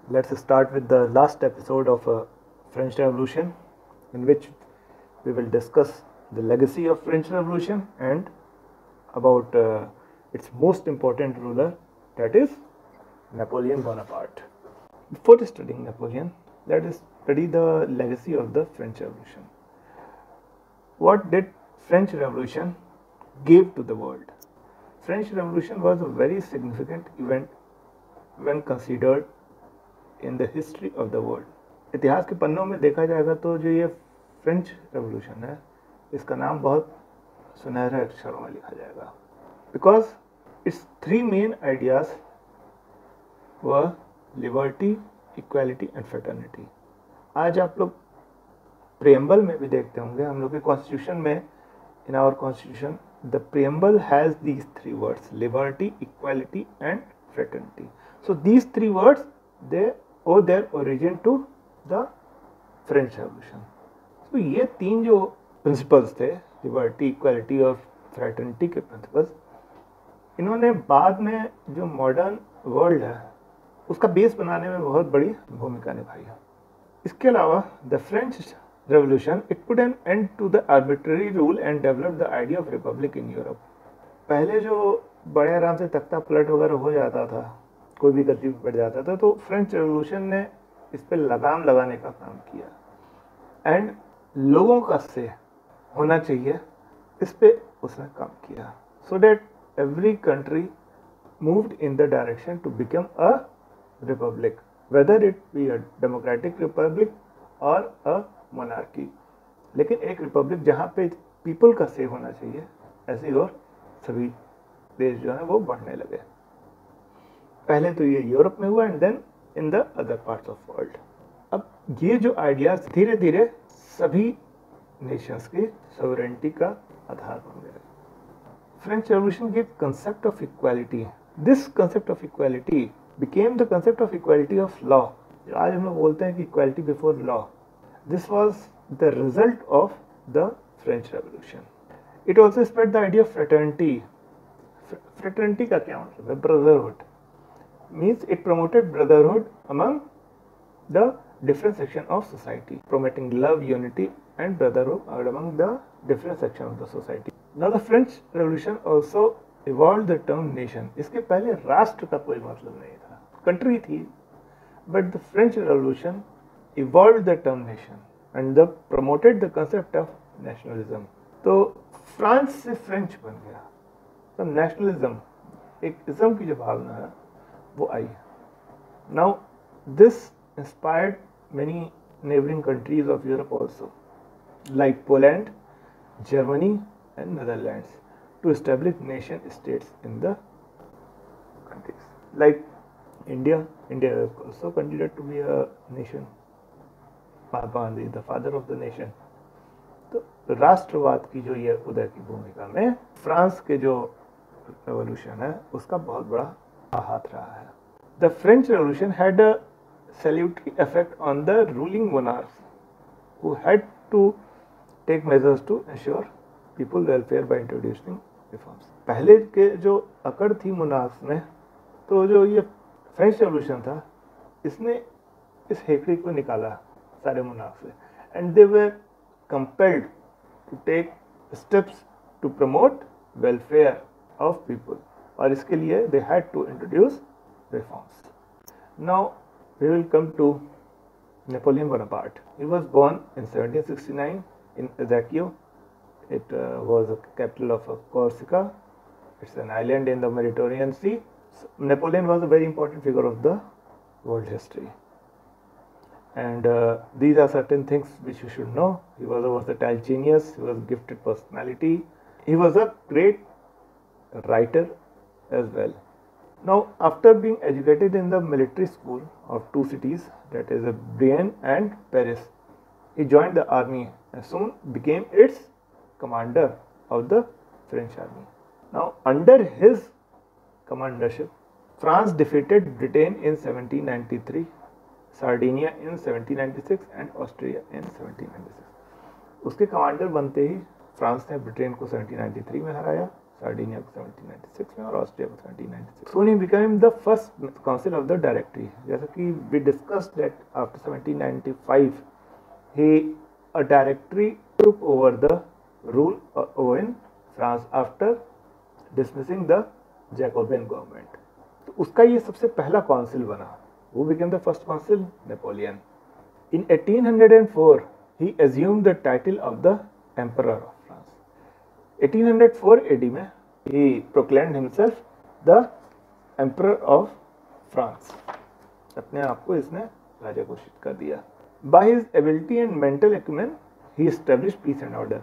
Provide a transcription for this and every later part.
Let's start with the last episode of French Revolution, in which we will discuss the legacy of French Revolution and about its most important ruler, that is Napoleon Bonaparte. Before studying Napoleon, let us study the legacy of the French Revolution. What did French Revolution give to the world? French Revolution was a very significant event when considered in the history of the world. इतिहास के पन्नों में देखा जाएगा तो जो ये French revolution है, इसका नाम बहुत सुनहरे अक्षरों में लिखा जाएगा, because it's three main ideas were liberty, equality and fraternity. आज आप लोग प्रियम्बल में भी देखते होंगे, हम लोग के कॉन्स्टिट्यूशन में, in our constitution the preamble has these three words, liberty, equality and fraternity. So these three words they owe their origin to the French Revolution. तो ये तीन जो प्रिंसिपल्स थे, लिबर्टी, इक्वालिटी और फ्रेटर्निटी के प्रिंसिपल्स, इन्होंने बाद में जो मॉडर्न वर्ल्ड है उसका बेस बनाने में बहुत बड़ी भूमिका निभाई है. इसके अलावा the French revolution it put an end to the arbitrary rule and develop the idea of republic in Europe. पहले जो बड़े आराम से तख्ता पलट वगैरह हो जाता था, कोई भी गद्दी पर बैठ जाता था, तो फ्रेंच रेवोल्यूशन ने इस पर लगाम लगाने का काम किया एंड लोगों का से होना चाहिए, इस पे उसने काम किया, so that every country moved in the direction to become a republic, whether it be a democratic republic और अ मोनार्की. लेकिन एक रिपब्लिक जहाँ पे पीपल का से होना चाहिए, ऐसी और सभी देश जो है वो बढ़ने लगे. पहले तो ये यूरोप में हुआ and then in the other parts of world. अब ये जो आइडियाज धीरे धीरे सभी नेशंस की सॉवरेनिटी का आधार बन गए. French revolution give concept of equality. This concept of equality became the concept of equality of law. आज हम लोग बोलते हैं कि equality before law, this was the result of the French revolution. It also spread the idea of fraternity. Fraternity का क्या मतलब है? Brotherhood. Means it promoted brotherhood among the different section of society, promoting love, unity and brotherhood among the different section of the society. Now the French Revolution also evolved the term nation. इसके पहले राष्ट्र का कोई मतलब नहीं था, country थी, but the French Revolution evolved the term nation and the promoted the concept of nationalism. तो फ्रांस से फ्रेंच बन गया, तो नेशनलिज्म, एक इज्म की जो भावना है वो आई. Now this inspired many neighbouring countries of Europe also, like Poland, Germany and Netherlands, to establish nation states in the countries. Like India also considered to be a nation. Mahatma Gandhi the father of the nation. तो राष्ट्रवाद की जो ये उदय की भूमिका में France के जो रेवोल्यूशन है उसका बहुत बड़ा हाथ रहा है. The French Revolution had a salutary effect on the ruling monarchs, who had to take measures to ensure people welfare by introducing reforms. पहले के जो अकड़ थी मोनार्क्स में, तो जो ये फ्रेंच रेवोल्यूशन था, इसने इस हेकड़ी को निकाला सारे मोनार्क्स से, and they were compelled to take steps to promote welfare of people, और इसके लिए they had to introduce reforms. Now we will come to Napoleon Bonaparte. He was born in 1769 in Ajaccio. It was a capital of Corsica. It's an island in the Mediterranean Sea. Napoleon was a very important figure of the world history. And these are certain things which you should know. He was a versatile genius. He was a gifted personality. He was a great writer as well. Now, after being educated in the military school of two cities, that is Brienne and Paris, he joined the army and soon became its commander of the French army. Now, under his commandership, France defeated Britain in 1793, Sardinia in 1796 and Austria in 1796. उसके commander बनते ही France ने Britain को 1793 में हराया, Sardinia को 1796 में और Austria को 1796. Soon he became the first council of the directory. जैसा कि we discussed that after 1795 he a directory took over the rule in France after dismissing the Jacobin government. तो उसका ये सबसे पहला काउंसिल बना. Who became the first consul? Napoleon. In 1804 he assumed the title of the Emperor of France. 1804 AD में he proclaimed himself the Emperor of France. अपने आप को इसने राजा घोषित कर दिया. By his ability and mental acumen, he established peace and order.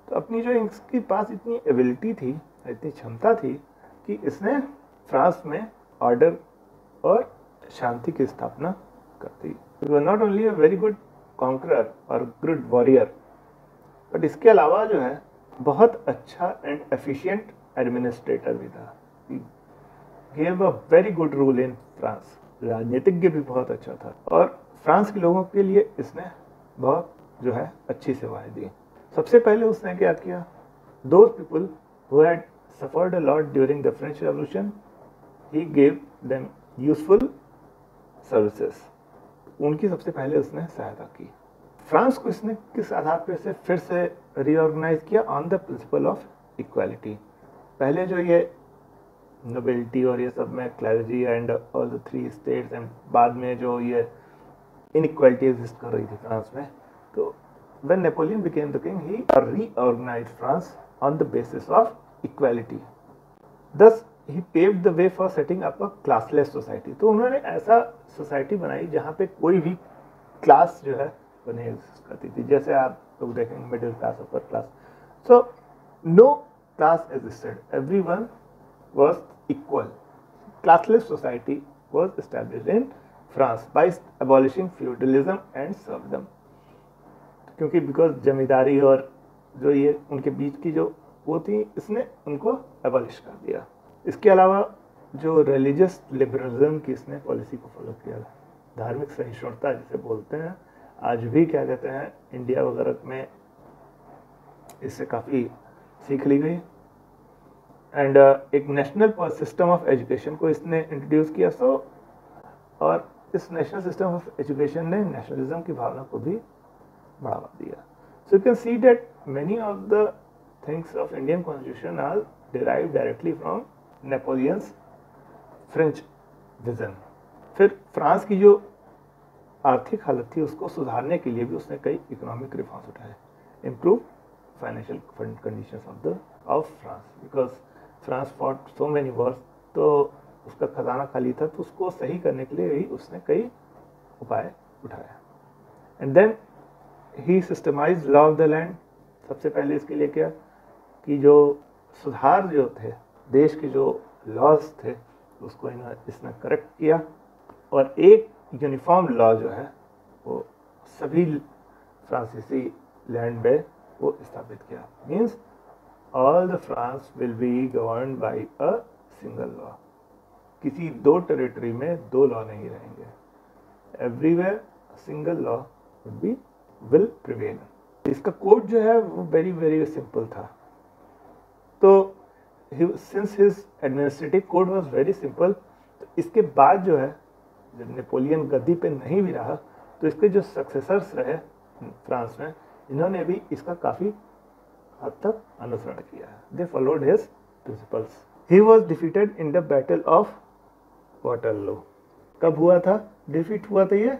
तो अपनी जो इसके पास इतनी एबिलिटी थी, इतनी क्षमता थी कि इसने फ्रांस में ऑर्डर और शांति की स्थापना कर दी. He was not only a very good conqueror और good warrior, बट इसके अलावा जो है बहुत अच्छा एंड एफिशिएंट एडमिनिस्ट्रेटर भी था. He gave a very good rule in France. राजनीतिज्ञ भी बहुत अच्छा था और फ्रांस के लोगों के लिए इसने बहुत जो है अच्छी सेवाएं दी. सबसे पहले उसने क्या किया? Those people who had suffered a lot during the French Revolution, he gave them useful services. उनकी सबसे पहले उसने सहायता की. फ्रांस को इसने किस आधार पर से फिर से रीऑर्गेनाइज किया? On the principle of equality. पहले जो ये नोबिलिटी और ये सब में clergy and all the 3 states and बाद में जो ये इनइक्वालिटी एग्जिस्ट कर रही थी फ्रांस में, तो when Napoleon became the king, he reorganized France on the basis of equality. Thus, he paved the way for setting up a classless society. तो उन्होंने ऐसा सोसाइटी बनाई जहाँ पे कोई भी क्लास जो है वो नहीं एग्जिस्ट करती थी. जैसे आप लोग देखेंगे middle class, upper class. So no class existed, everyone was equal. Classless society was established in France by abolishing feudalism and serfdom. क्योंकि बिकॉज जमींदारी और जो ये उनके बीच की जो वो थी, इसने उनको एबॉलिश कर दिया. इसके अलावा जो रिलीजियस लिबरलिज्म की इसने पॉलिसी को फॉलो किया, धार्मिक सहिष्णुता जिसे बोलते हैं, आज भी क्या कहते हैं इंडिया वगैरह में इससे काफ़ी सीख ली गई. एंड एक नेशनल सिस्टम ऑफ एजुकेशन को इसने इंट्रोड्यूस किया. और इस नेशनल सिस्टम ऑफ एजुकेशन ने नेशनलिज्म की भावना को भी बढ़ावा दिया. So you can see that many of the things of Indian constitution are derived directly from Napoleon's French vision. फिर फ्रांस की जो आर्थिक हालत थी उसको सुधारने के लिए भी उसने कई इकोनॉमिक रिफॉर्म्स उठाए. Improve financial conditions of France, because France fought so many Wars, तो उसका खजाना खाली था, तो उसको सही करने के लिए ही उसने कई उपाय उठाए. And then he systemise law of the land. सबसे पहले इसके लिए क्या कि जो सुधार जो थे देश के जो लॉज थे उसको इसने करेक्ट किया और एक यूनिफॉर्म लॉ जो है वो सभी फ्रांसीसी लैंड में वो स्थापित किया. Means all the France will be governed bye a single law. किसी दो टेरिटरी में दो लॉ नहीं रहेंगे. Everywhere single law will prevail. इसका कोड जो है वो वेरी वेरी सिंपल था. तो since his administrative code was very simple, तो इसके बाद जो है जब नेपोलियन गद्दी पे नहीं भी रहा तो इसके जो सक्सेसर्स रहे फ्रांस में, इन्होंने भी इसका काफ़ी हद तक अनुसरण किया. They followed his principles. He was defeated in the battle of Waterloo. कब हुआ था डिफीट? हुआ था ये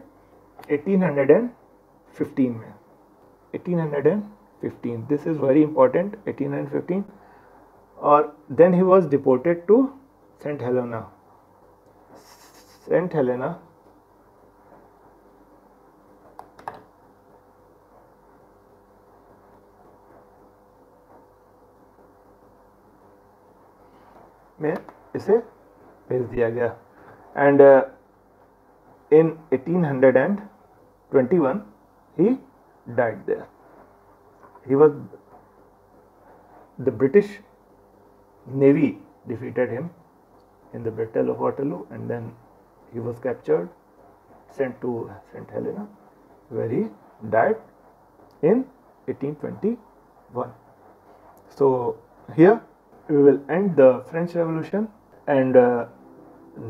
1815 में. 1815, दिस इज वेरी इंपॉर्टेंट. 1815. और then he was deported to Saint Helena. Saint Helena में इसे भेज दिया गया. And in 1821 he died there. He was the British Navy defeated him in the Battle of Waterloo, and then he was captured, sent to St. Helena, where he died in 1821. So here we will end the French Revolution, and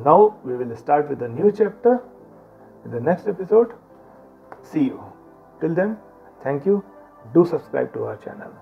now we will start with a new chapter in the next episode. See you. Till then, thank you. Do subscribe to our channel.